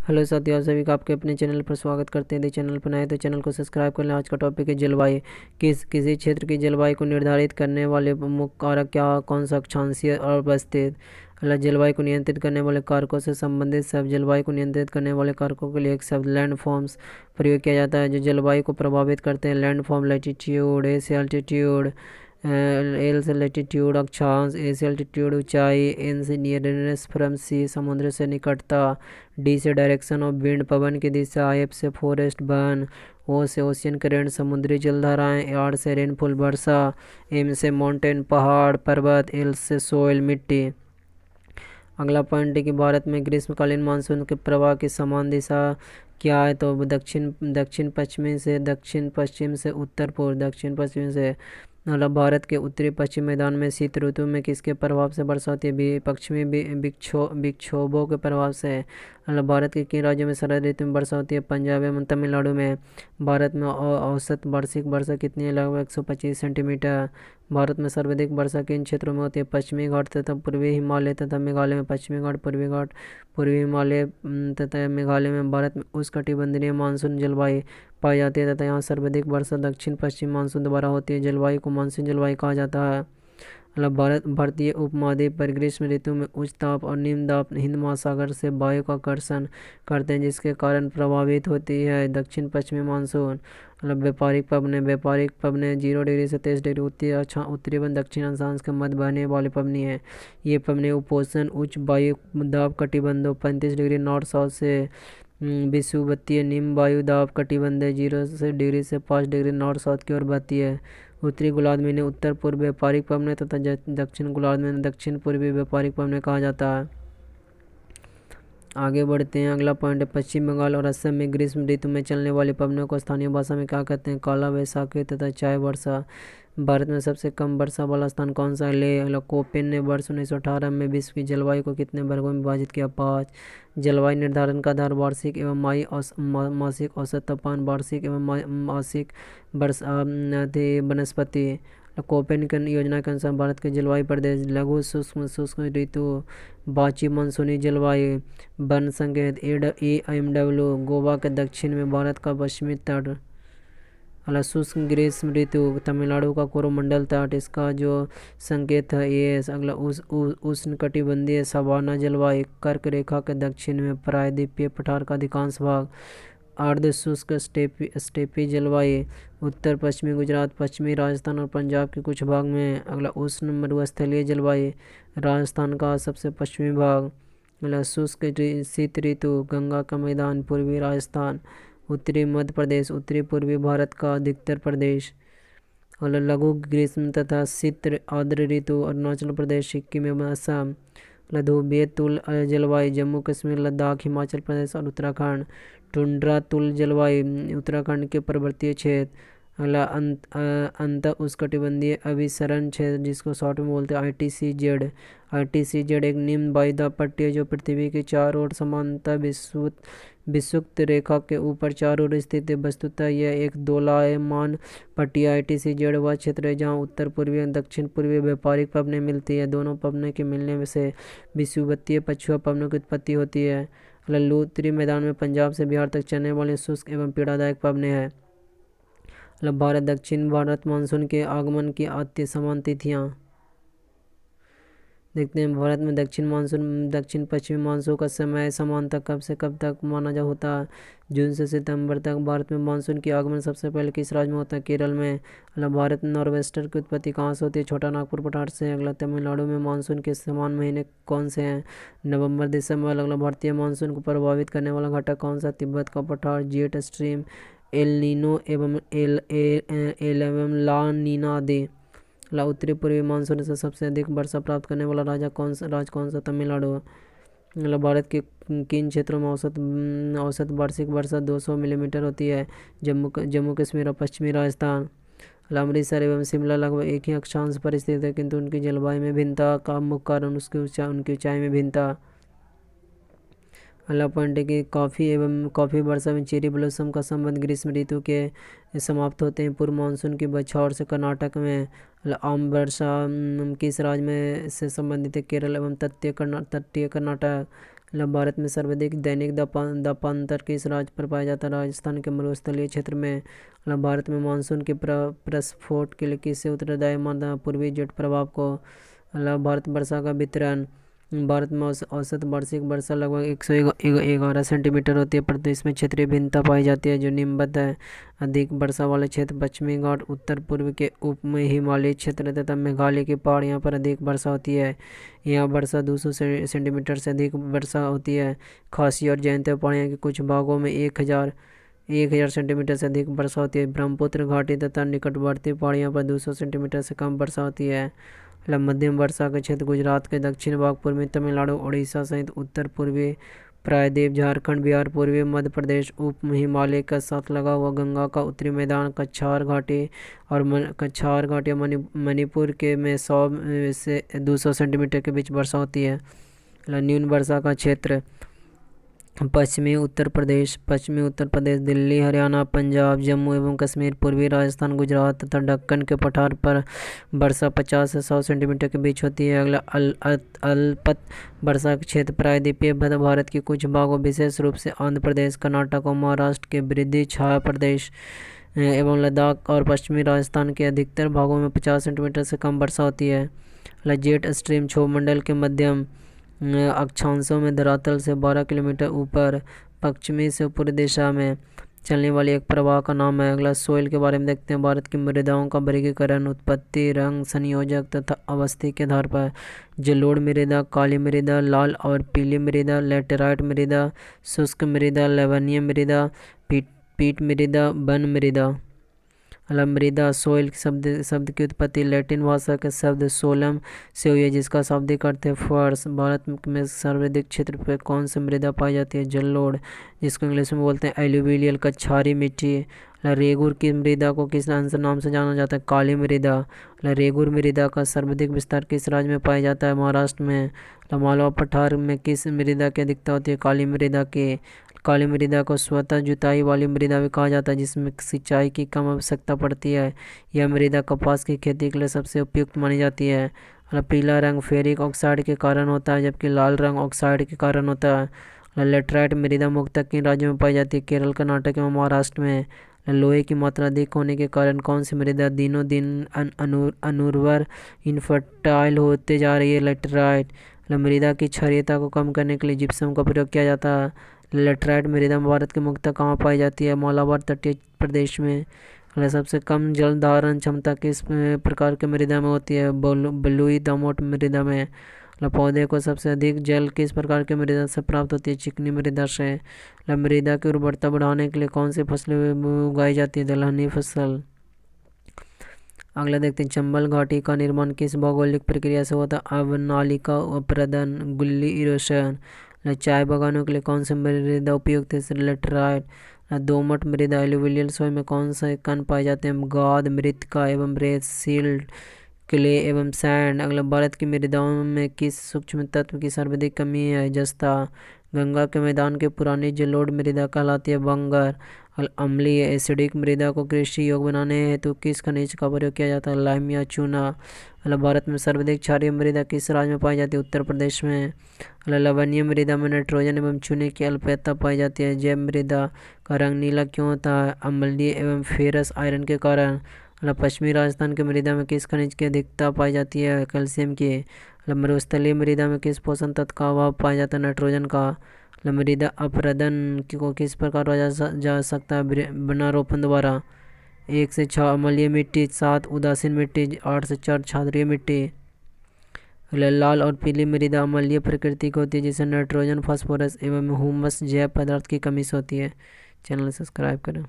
Hello साथियों, आप सभी का आपके अपने चैनल पर स्वागत करते हैं। यदि चैनल पर नए हैं तो चैनल को सब्सक्राइब कर लें। आज का टॉपिक है जलवायु। किसी क्षेत्र की जलवायु को निर्धारित करने वाले मुख्य कारक क्या, कौन सा अक्षांशीय और अवस्थित। जलवायु को नियंत्रित करने वाले कारकों से संबंधित शब्द। जलवायु को नियंत्रित करने वाले कारकों के लिए एक शब्द लैंड फॉर्म्स प्रयोग किया जाता है जो जलवायु को प्रभावित करते हैं। लैंड फॉर्म लैटिट्यूड, ए से अल्टीट्यूड, एल से लैटिट्यूड अक्षांश, ए से अल्टीट्यूड ऊंचाई, एन से नियरनेस फ्रॉम सी समुद्र से निकटता, डी से डायरेक्शन ऑफ विंड पवन की दिशा, एफ से फॉरेस्ट बर्न, ओ से ओशियन करंट समुद्री जलधाराएं, आर से रेनफॉल वर्षा, एम से माउंटेन पहाड़ पर्वत, एल से सोइल मिट्टी। अगला पॉइंट है कि भारत में ग्रीष्मकालीन मानसून के प्रवाह की समान दिशा क्या है। तो दक्षिण दक्षिण पश्चिमी से दक्षिण पश्चिम से उत्तर पूर्व, दक्षिण पश्चिम से भारत के उत्तरी पश्चिम मैदान में शीत ऋतु में किसके प्रभाव से वर्षा होती है। पश्चिमी विक्षोभों के प्रभाव से। भारत के किन राज्यों में शरद ऋतु में वर्षा होती है। पंजाब एवं तमिलनाडु में। भारत में औसत वार्षिक वर्षा कितनी है। लगभग 125 सेंटीमीटर। भारत में सर्वाधिक वर्षा किन क्षेत्रों में होती है। पश्चिमी घाट तथा पूर्वी हिमालय तथा मेघालय में। पश्चिमी घाट, पूर्वी घाट, पूर्वी हिमालय तथा मेघालय में। भारत में उष्णकटिबंधीय मानसून जलवायु पाई जाती है तथा यहाँ सर्वाधिक वर्षा दक्षिण पश्चिम मानसून द्वारा होती है। जलवायु को मानसून जलवायु कहा जाता है। भारतीय उपमहाद्वीप पर ग्रीष्म ऋतु में उच्च ताप और निम्न दाब हिंद महासागर से वायु का आकर्षण करते हैं जिसके कारण प्रभावित होती है दक्षिण पश्चिमी मानसून। व्यापारिक पवने 0 डिग्री से 23 डिग्री उत्तरी एवं दक्षिण अक्षांश के मध्य बहने वाली पवनी है। ये पवने उपोषण उच्च वायु दाब कटिबंधों 35 डिग्री नॉर्थ साउथ से विषुवतीय निम्न वायु दाब कटिबंध 0 डिग्री से 5 डिग्री नॉर्थ साउथ की ओर बहती है। उत्तरी गोलार्ध में इन्हें उत्तर पूर्व व्यापारिक पवने तथा दक्षिण गोलार्ध में दक्षिण पूर्वी व्यापारिक पवने कहा जाता है। आगे बढ़ते हैं। अगला पॉइंट है पश्चिम बंगाल और असम में ग्रीष्म ऋतु में चलने वाली पवनों को स्थानीय भाषा में क्या कहते हैं। काला वैसाखी तथा चाय वर्षा। भारत में सबसे कम वर्षा वाला स्थान कौन सा है। ले कोपेन ने वर्ष 1918 में विश्व की जलवायु को कितने वर्गों में विभाजित किया। 5। जलवायु निर्धारण का आधार वार्षिक एवं मासिक औसत तापमान, वार्षिक एवं मासिक वनस्पति। कोपेनिकन योजना के अनुसार भारत के जलवायु प्रदेश लघु शुष्क ऋतु, बाची मानसूनी जलवायु, वन संकेत AMW, गोवा के दक्षिण में भारत का पश्चिमी तट। शुष्क ग्रीष्म ऋतु, तमिलनाडु का कोरोमंडल तट इसका जो संकेत है ये। अगला उष्णकटिबंधीय सवाना जलवायु, कर्क रेखा के दक्षिण में प्रायद्वीपीय पठार का अधिकांश भाग। अर्ध शुष्क स्टेपी जलवायु, उत्तर पश्चिमी गुजरात, पश्चिमी राजस्थान और पंजाब के कुछ भाग में। अगला उष्ण मरुस्थलीय जलवायु, राजस्थान का सबसे पश्चिमी भाग। अगला शुष्क शीत ऋतु, गंगा का मैदान, पूर्वी राजस्थान, उत्तरी मध्य प्रदेश, उत्तरी पूर्वी भारत का अधिकतर प्रदेश। अगला लघु ग्रीष्म तथा शीत आर्द्र ऋतु, अरुणाचल प्रदेश, सिक्किम एवं असम। ध्रुवीय तुल जलवायु, जम्मू कश्मीर, लद्दाख, हिमाचल प्रदेश और उत्तराखंड। टुंड्रा तुल जलवायु, उत्तराखंड के पर्वतीय क्षेत्र। अगला अंत उष्णकटिबंधीय अभिसरण क्षेत्र जिसको शॉर्ट में बोलते हैं ITCZ। ITCZ एक निम्न वायुदाब पट्टी है जो पृथ्वी के चारों ओर समानता विषुवत रेखा के ऊपर चारों ओर स्थित है। वस्तुतः यह एक दोलायमान पट्टी है। ITCZ वह क्षेत्र है जहाँ उत्तर पूर्वी और दक्षिण पूर्वी व्यापारिक पवनें मिलती है। दोनों पवनों के मिलने से विषुवतीय पछुआ पवनों की उत्पत्ति होती है। लल्लू उत्तरी मैदान में पंजाब से बिहार तक चलने वाले शुष्क एवं पीड़ादायक पवनें हैं। भारत दक्षिण भारत मानसून के आगमन की आद्य समान तिथियाँ देखते हैं। भारत में दक्षिण पश्चिमी मानसून का समय समानतः कब से कब तक माना जा होता है। जून से सितंबर तक। भारत में मानसून की आगमन सबसे पहले किस राज्य में होता है। केरल में। भारत में नॉर्वेस्टर की उत्पत्ति कहाँ से होती है। छोटा नागपुर पठार से। अगला तमिलनाडु में मानसून के समान महीने कौन से हैं। नवंबर दिसंबर। अगला भारतीय मानसून को प्रभावित करने वाला घटक कौन सा। तिब्बत का पठार, जेट स्ट्रीम, एल नीनो एवं ला नीना आदि। उत्तरी पूर्वी मानसून से सबसे अधिक वर्षा प्राप्त करने वाला राज्य कौन सा। तमिलनाडु। भारत के किन क्षेत्रों में औसत वार्षिक वर्षा 200 मिलीमीटर होती है। जम्मू कश्मीर और पश्चिमी राजस्थान। अमृतसर एवं शिमला लगभग एक ही अक्षांश पर स्थित है किंतु उनकी जलवायु में भिन्नता का मुख्य कारण उनकी ऊंचाई में भिन्नता। अगला पॉइंट है कि कॉफ़ी वर्षा में चेरी ब्लॉसम का संबंध ग्रीष्म ऋतु के समाप्त होते हैं पूर्व मानसून की बछौर से। कर्नाटक में। आम वर्षा किस राज्य में से संबंधित है। केरल एवं तटीय कर्नाटक। मतलब भारत में सर्वाधिक दैनिक तापांतर किस राज्य पर पाया जाता है? राजस्थान के मरुस्थलीय क्षेत्र में। मतलब भारत में मानसून के प्रस्फोट के लिए किससे उत्तरदायी मानता है? पूर्वी जेट प्रभाव को। मतलब भारत वर्षा का वितरण। भारत में औसत वार्षिक वर्षा लगभग 111 सेंटीमीटर होती है, परंतु इसमें क्षेत्रीय भिन्नता पाई जाती है जो निम्नबद्ध है। अधिक वर्षा वाले क्षेत्र पश्चिमी घाट, उत्तर पूर्व के उप हिमालयी क्षेत्र तथा मेघालय के पहाड़, यहाँ पर अधिक वर्षा होती है। यहाँ वर्षा 200 सेंटीमीटर से अधिक वर्षा होती है। खासी और जयंतिया पहाड़ियों के कुछ भागों में 1000 सेंटीमीटर से अधिक वर्षा होती है। ब्रह्मपुत्र घाटी तथा निकटवर्ती पहाड़ियों पर 200 सेंटीमीटर से कम वर्षा होती है। मतलब मध्यम वर्षा के क्षेत्र गुजरात के दक्षिण भाग, पूर्वी तमिलनाडु, उड़ीसा सहित उत्तर पूर्वी प्रायद्वीप, झारखंड, बिहार, पूर्वी मध्य प्रदेश, उप हिमालय के साथ लगा हुआ गंगा का उत्तरी मैदान, कछार घाटी और मणिपुर के में 100 से 200 सेंटीमीटर के बीच वर्षा होती है। न्यून वर्षा का क्षेत्र पश्चिमी उत्तर प्रदेश, दिल्ली, हरियाणा, पंजाब, जम्मू एवं कश्मीर, पूर्वी राजस्थान, गुजरात तथा दक्कन के पठार पर वर्षा 50 से 100 सेंटीमीटर के बीच होती है। अगला अल्पत वर्षा के क्षेत्र प्रायद्वीपीय भारत के कुछ भागों, विशेष रूप से आंध्र प्रदेश, कर्नाटक और महाराष्ट्र के वृद्धि छाया प्रदेश एवं लद्दाख और पश्चिमी राजस्थान के अधिकतर भागों में 50 सेंटीमीटर से कम वर्षा होती है। जेट स्ट्रीम क्षोभमंडल के मध्यम अक्षांशों में धरातल से 12 किलोमीटर ऊपर पश्चिमी से पूर्व दिशा में चलने वाली एक प्रवाह का नाम है। अगला सोइल के बारे में देखते हैं। भारत की मृदाओं का वर्गीकरण उत्पत्ति, रंग, संयोजक तथा अवस्थी के आधार पर। जलोढ़ मृदा, काली मृदा, लाल और पीली मृदा, लैटेराइट मृदा, शुष्क मृदा, लवणीय मृदा, पीट मृदा, वन मृदा। मृदा सोइल शब्द की उत्पत्ति लैटिन भाषा के शब्द सोलम से हुई है, जिसका शाब्दिक अर्थ है फर्श। भारत में सर्वाधिक क्षेत्र पर कौन सी मृदा पाई जाती है? जलोढ़, जिसको इंग्लिश में बोलते हैं एलुवियल, कछारी मिट्टी। रेगुर की मृदा को किस नाम से जाना जाता है? काली मृदा। रेगुर मृदा का सर्वाधिक विस्तार किस राज्य में पाया जाता है? महाराष्ट्र में। मालवा पठार में किस मृदा की अधिकता होती है? काली मृदा की। काली मृदा को स्वतः जुताई वाली मृदा भी कहा जाता है, जिसमें सिंचाई की कम आवश्यकता पड़ती है। यह मृदा कपास की खेती के लिए सबसे उपयुक्त मानी जाती है। पीला रंग फेरिक ऑक्साइड के कारण होता है, जबकि लाल रंग ऑक्साइड के कारण होता है। लेटराइट मृदा मुख्यतः किन राज्यों में पाई जाती है? केरल, कर्नाटक एवं महाराष्ट्र में। लोहे की मात्रा अधिक होने के कारण कौन सी मृदा दिनों दिन अनुर्वर इनफर्टाइल होते जा रही है? लेटराइट। मृदा की क्षारीयता को कम करने के लिए जिप्सम का प्रयोग किया जाता है। लेटराइट मृदा भारत के मुख्यतः कहाँ पाई जाती है? मालाबार तटीय प्रदेश में। सबसे कम जल धारण क्षमता किस प्रकार के मृदा में होती है? बलुई दोमट मृदा में। पौधे को सबसे अधिक जल किस प्रकार के मृदा से प्राप्त होती है? चिकनी मृदा से। मृदा की उर्वरता बढ़ाने के लिए कौन सी फसलें उगाई जाती है? दलहनी फसल। अगला देखते हैं, चंबल घाटी का निर्माण किस भौगोलिक प्रक्रिया से होता है? अवनालिका अपरदन, गुल्ली इरोशन। चाय बागानों के लिए कौन सी मृदा उपयुक्त है? लेटराइट। दोमट मृदा एलुवियल सॉइल में कौन से कण पाए जाते हैं? गाद, मृत्तिका एवं रेत, सिल्ट, क्ले एवं सैंड। अगला, भारत की मृदाओं में किस सूक्ष्म तत्व की सर्वाधिक कमी है? जस्ता। गंगा के मैदान के पुरानी जलोढ़ मृदा कहलाती है बंगर। अम्लीय एसिडिक मृदा को कृषि योग्य बनाने हेतु किस खनिज का प्रयोग किया जाता है? लाइम या चूना। भारत में सर्वाधिक क्षारीय मृदा किस राज्य में पाई जाती है? उत्तर प्रदेश में। लवणीय मृदा में नाइट्रोजन एवं चूने की अल्पता पाई जाती है। जैव मृदा का रंग नीला क्यों होता है? अम्लीय एवं फेरस आयरन के कारण। पश्चिमी राजस्थान की मृदा में किस खनिज की अधिकता पाई जाती है? कैल्शियम की। मरुस्थलीय मृदा में किस पोषक तत्व का अभाव पाया जाता है? नाइट्रोजन का। मृदा अपरदन को किस प्रकार रोका जा सकता है? वृक्षारोपण द्वारा। 1 से 6 अम्लीय मिट्टी, 7 उदासीन मिट्टी, 8 से 4 क्षारीय मिट्टी। लाल और पीली मृदा अम्लीय प्रकृति की होती है, जिससे नाइट्रोजन, फास्फोरस एवं ह्यूमस जैव पदार्थ की कमी से होती है। चैनल सब्सक्राइब करें।